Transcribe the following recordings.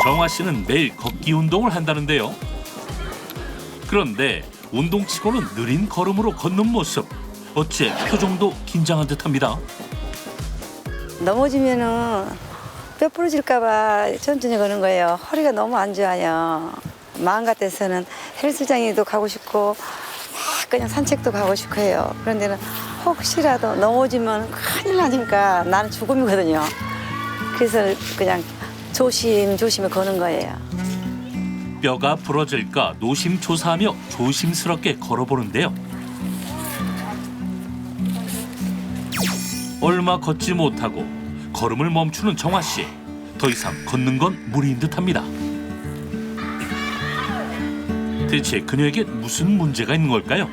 정화 씨는 매일 걷기 운동을 한다는데요. 그런데 운동치고는 느린 걸음으로 걷는 모습. 어째 표정도 긴장한 듯합니다. 넘어지면은 뼈 부러질까봐 천천히 거는 거예요. 허리가 너무 안 좋아요. 마음 같아서는 헬스장에도 가고 싶고 그냥 산책도 가고 싶고 해요. 그런데는 혹시라도 넘어지면 큰일 나니까 나는 죽음이거든요. 그래서 그냥 조심조심히 거는 거예요. 뼈가 부러질까 노심초사하며 조심스럽게 걸어보는데요. 얼마 걷지 못하고 걸음을 멈추는 정화 씨. 더 이상 걷는 건 무리인 듯합니다. 대체 그녀에게 무슨 문제가 있는 걸까요?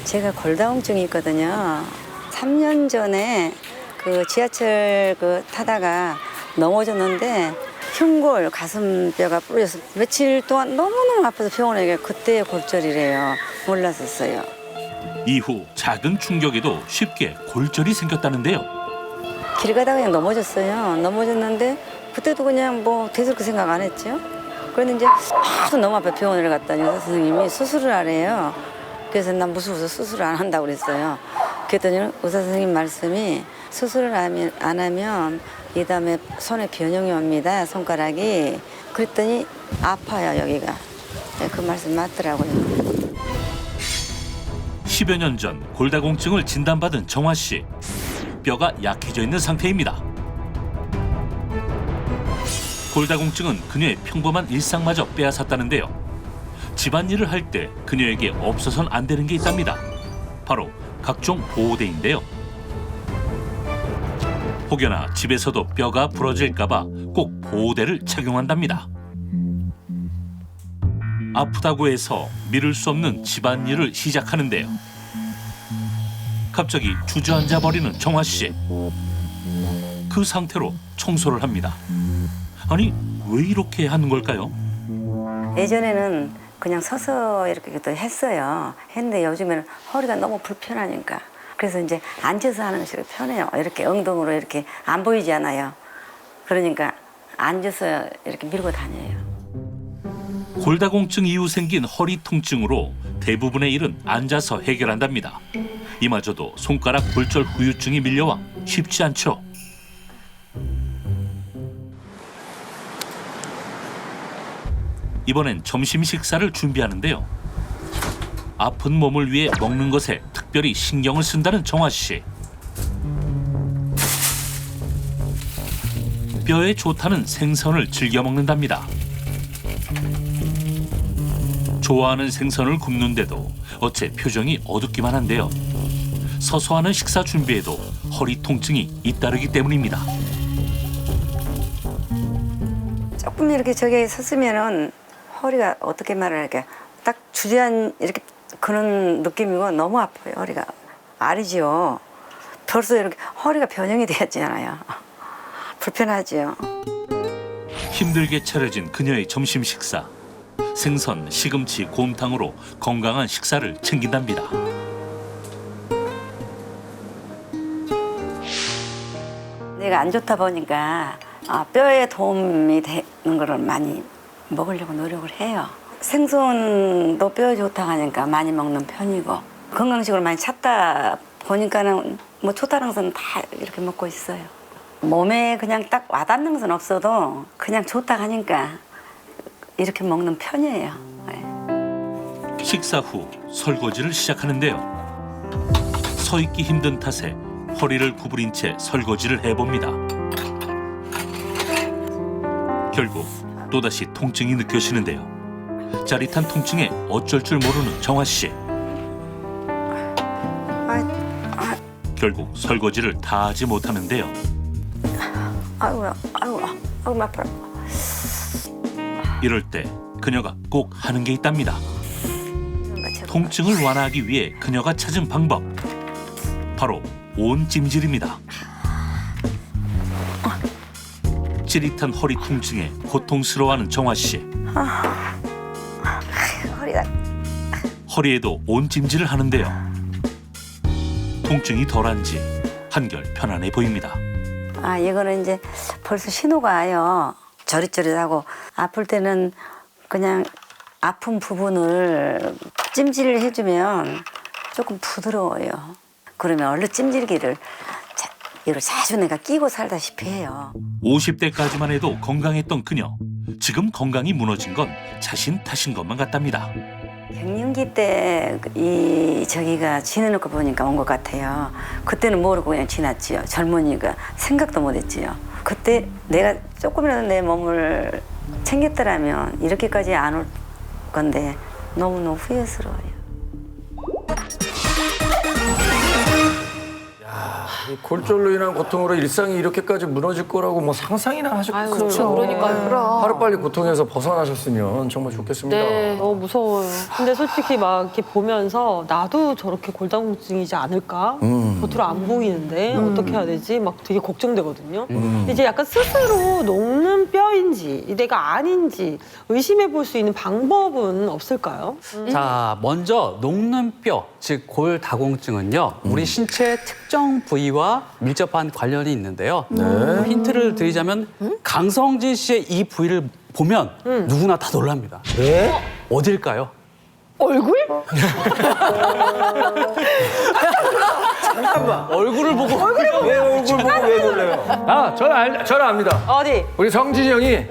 제가 골다공증이 있거든요. 3년 전에 그 지하철 타다가 넘어졌는데 흉골 가슴뼈가 부러져서 며칠 동안 너무너무 아파서 병원에 그때 골절이래요. 몰랐었어요. 이후 작은 충격에도 쉽게 골절이 생겼다는데요. 길 가다가 그냥 넘어졌어요. 넘어졌는데 그때도 그냥 뭐 대수롭게 생각 안 했죠. 그런데 이제 하도 너무 아파 병원을 갔더니 의사 선생님이 수술을 하래요. 그래서 난 무서워서 수술을 안 한다고 그랬어요. 그랬더니 의사 선생님 말씀이 수술을 안 하면 이 다음에 손에 변형이 옵니다. 손가락이. 그랬더니 아파요 여기가. 그 말씀 맞더라고요. 10여 년 전 골다공증을 진단받은 정화 씨. 뼈가 약해져 있는 상태입니다. 골다공증은 그녀의 평범한 일상마저 빼앗았다는데요. 집안일을 할 때 그녀에게 없어선 안 되는 게 있답니다. 바로 각종 보호대인데요. 혹여나 집에서도 뼈가 부러질까 봐 꼭 보호대를 착용한답니다. 아프다고 해서 미룰 수 없는 집안일을 시작하는데요. 갑자기 주저앉아 버리는 정화 씨. 그 상태로 청소를 합니다. 아니, 왜 이렇게 하는 걸까요? 예전에는 그냥 서서 이렇게 또 했어요. 했는데 요즘에는 허리가 너무 불편하니까. 그래서 이제 앉아서 하는 것이 편해요. 이렇게 엉덩이로 이렇게 안 보이잖아요. 그러니까 앉아서 이렇게 밀고 다녀요. 골다공증 이후 생긴 허리 통증으로 대부분의 일은 앉아서 해결한답니다. 이마저도 손가락 골절 후유증이 밀려와 쉽지 않죠. 이번엔 점심 식사를 준비하는데요. 아픈 몸을 위해 먹는 것에 특별히 신경을 쓴다는 정화 씨. 뼈에 좋다는 생선을 즐겨 먹는답니다. 좋아하는 생선을 굽는데도 어째 표정이 어둡기만 한데요. 서서 하는 식사 준비에도 허리 통증이 잇따르기 때문입니다. 조금 이렇게 저기 섰으면은 허리가 어떻게 말할까 딱 주저앉 이렇게 그런 느낌이고 너무 아파요. 허리가 알이지요. 벌써 이렇게 허리가 변형이 되었잖아요. 불편하지요. 힘들게 차려진 그녀의 점심 식사. 생선, 시금치, 곰탕으로 건강한 식사를 챙긴답니다. 내가 안 좋다 보니까 뼈에 도움이 되는 거를 많이 먹으려고 노력을 해요. 생선도 뼈에 좋다고 하니까 많이 먹는 편이고 건강식으로 많이 찾다 보니까는 뭐 초타랑선 다 이렇게 먹고 있어요. 몸에 그냥 딱 와닿는 것은 없어도 그냥 좋다 하니까 이렇게 먹는 편이에요. 네. 식사 후 설거지를 시작하는데요. 서 있기 힘든 탓에 허리를 구부린 채 설거지를 해봅니다. 결국 또다시 통증이 느껴지는데요. 짜릿한 통증에 어쩔 줄 모르는 정화 씨. 결국 설거지를 다 하지 못하는데요. 아이고 아파. 이럴 때 그녀가 꼭 하는 게 있답니다. 통증을 완화하기 위해 그녀가 찾은 방법. 바로 온찜질입니다. 찌릿한 허리 통증에 고통스러워하는 정화 씨. 허리가 허리에도 온찜질을 하는데요. 통증이 덜한지 한결 편안해 보입니다. 이거는 이제 벌써 신호가 와요. 저릿저릿하고 아플 때는 그냥 아픈 부분을 찜질을 해주면 조금 부드러워요. 그러면 얼른 찜질기를 이걸 자주 내가 끼고 살다시피 해요. 50대까지만 해도 건강했던 그녀. 지금 건강이 무너진 건 자신 탓인 것만 같답니다. 갱년기 때 저기가 지내놓고 보니까 온 것 같아요. 그때는 모르고 그냥 지났지요. 젊으니까 생각도 못했지요. 그때 내가 조금이라도 내 몸을 챙겼더라면 이렇게까지 안 올 건데 너무너무 후회스러워요. 이 골절로 인한 고통으로 일상이 이렇게까지 무너질 거라고 뭐 상상이나 하셨겠어요. 그렇죠. 그러니까요. 하루빨리 고통에서 벗어나셨으면 정말 좋겠습니다. 네, 너무 무서워요. 근데 솔직히 막 이렇게 보면서 나도 저렇게 골다공증이지 않을까? 겉으로 안 보이는데 어떻게 해야 되지? 막 되게 걱정되거든요. 이제 약간 스스로 녹는 뼈인지 내가 아닌지 의심해 볼 수 있는 방법은 없을까요? 자, 먼저 녹는 뼈, 즉 골다공증은요, 우리 신체 특정 부위와 밀접한 관련이 있는데요. 힌트를 드리자면 강성진 씨의 이 부위를 보면 누구나 다 놀랍니다. 네? 어딜까요? 얼굴? 잠깐만. 얼굴을 보고 왜 얼굴 보고 왜 놀래요? 아, 저는 압니다. 어디? 우리 성진이 형이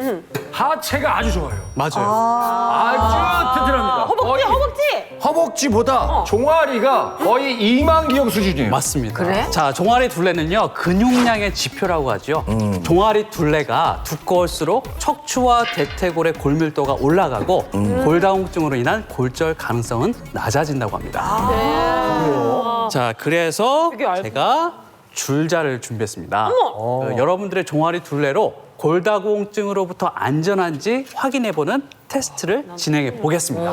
하체가 아주 좋아요. 맞아요. 아주 튼튼합니다. 허벅지, 허벅지! 허벅지보다 종아리가 거의 이만기형 수준이에요. 맞습니다. 그래? 자, 종아리 둘레는요, 근육량의 지표라고 하죠. 종아리 둘레가 두꺼울수록 척추와 대퇴골의 골밀도가 올라가고 골다공증으로 인한 골절 가능성은 낮아진다고 합니다. 자, 그래서 되게 얇- 제가 줄자를 준비했습니다. 여러분들의 종아리 둘레로 골다공증으로부터 안전한지 확인해보는 테스트를 진행해 보겠습니다.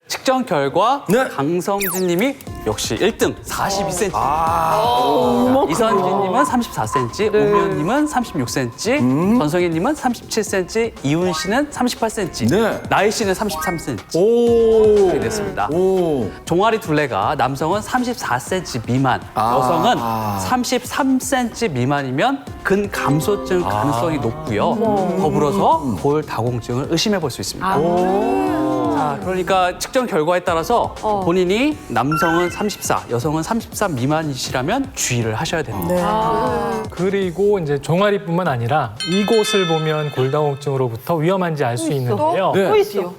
측정 결과 네. 강성진 님이 역시 1등 42cm. 이선진 님은 34cm, 오미연 님은 36cm, 전성희 님은 37cm, 이훈 씨는 38cm, 네. 나희 씨는 33cm. 오. 이렇게 됐습니다. 오. 종아리 둘레가 남성은 34cm 미만, 여성은 33cm 미만이면 근감소증 가능성이 높고요. 더불어서 골다공증을 의심해 볼 수 있습니다. 자, 그러니까 측정 결과에 따라서 본인이 남성은 34, 여성은 33 미만이시라면 주의를 하셔야 됩니다. 그리고 이제 종아리뿐만 아니라 이곳을 보면 골다공증으로부터 위험한지 알 수 있는데요. 네. 또 있어.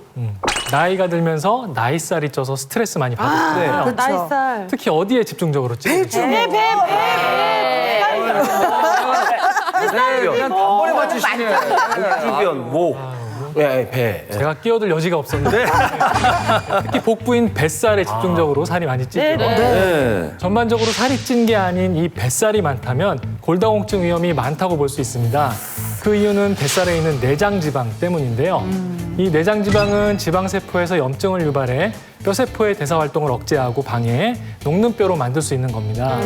나이가 들면서 나이살이 쪄서 스트레스 많이 받으시잖아요. 나이살. 특히 어디에 집중적으로 찌르죠? 그냥 단번에 맞추시네. 복주변, 목, 배. 제가 끼어들 여지가 없었는데 특히 복부인 뱃살에 집중적으로 살이 많이 찌죠. 네. 전반적으로 살이 찐 게 아닌 이 뱃살이 많다면 골다공증 위험이 많다고 볼 수 있습니다. 그 이유는 뱃살에 있는 내장지방 때문인데요. 이 내장지방은 지방세포에서 염증을 유발해 뼈세포의 대사활동을 억제하고 방해해 녹는 뼈로 만들 수 있는 겁니다.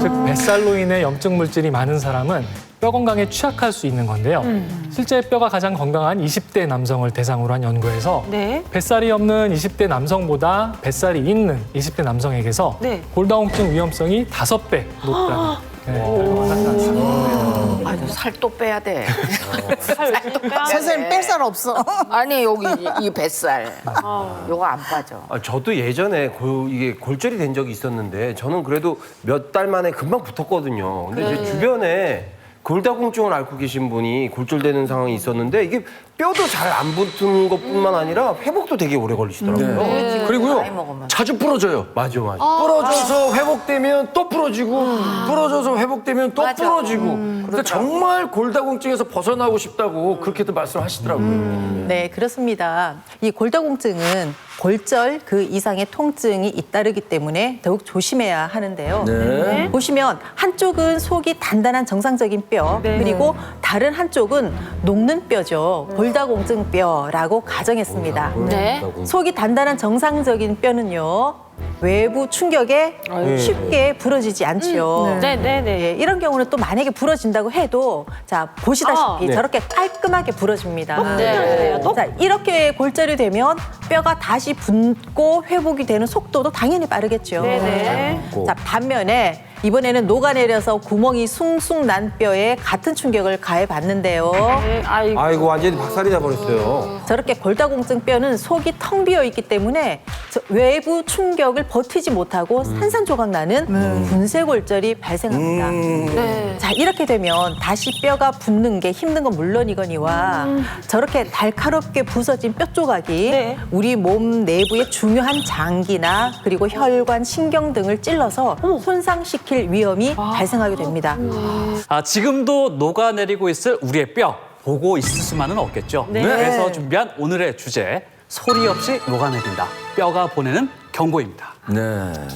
즉 뱃살로 인해 염증 물질이 많은 사람은 뼈 건강에 취약할 수 있는 건데요. 실제 뼈가 가장 건강한 20대 남성을 대상으로 한 연구에서 네. 뱃살이 없는 20대 남성보다 뱃살이 있는 20대 남성에게서 네. 골다공증 위험성이 5배 높다는 결과가 나타났습니다. 아니 살 또 빼야 돼. 선생님 뺄 살 없어. 아니 여기 이 뱃살. 요거 안 빠져. 저도 예전에 이게 골절이 된 적이 있었는데 저는 그래도 몇 달 만에 금방 붙었거든요. 근데 제 주변에 골다공증을 앓고 계신 분이 골절되는 상황이 있었는데 이게 뼈도 잘 안 붙은 것뿐만 아니라 회복도 되게 오래 걸리시더라고요. 나이 그리고요, 먹으면. 자주 부러져요. 맞아. 부러져서 회복되면 또 부러지고, 부러져서 회복되면 또 맞아. 부러지고. 근데 정말 골다공증에서 벗어나고 싶다고 그렇게들 말씀하시더라고요. 네, 그렇습니다. 이 골다공증은 골절 그 이상의 통증이 잇따르기 때문에 더욱 조심해야 하는데요. 네. 보시면 한쪽은 속이 단단한 정상적인 뼈, 그리고 다른 한쪽은 녹는 뼈죠. 골다공증 뼈라고 가정했습니다. 네. 속이 단단한 정상적인 뼈는요, 외부 충격에 쉽게 부러지지 않죠. 네네네. 예, 이런 경우는 또 만약에 부러진다고 해도 자 보시다시피 네. 저렇게 깔끔하게 부러집니다. 네. 자, 이렇게 골절이 되면 뼈가 다시 붓고 회복이 되는 속도도 당연히 빠르겠죠. 네네. 자, 반면에 이번에는 녹아내려서 구멍이 숭숭 난 뼈에 같은 충격을 가해봤는데요. 네, 아이고. 아이고 완전히 박살이 나버렸어요. 저렇게 골다공증 뼈는 속이 텅 비어 있기 때문에 외부 충격을 버티지 못하고 산산조각 나는 분쇄골절이 발생합니다. 네. 자, 이렇게 되면 다시 뼈가 붙는 게 힘든 건 물론이거니와 저렇게 날카롭게 부서진 뼈 조각이 네. 우리 몸 내부의 중요한 장기나 그리고 혈관, 신경 등을 찔러서 손상시킬 위험이 발생하게 됩니다. 지금도 녹아내리고 있을 우리의 뼈 보고 있을 수만은 없겠죠. 네. 그래서 준비한 오늘의 주제 소리 없이 녹아내린다. 뼈가 보내는 경고입니다. 네.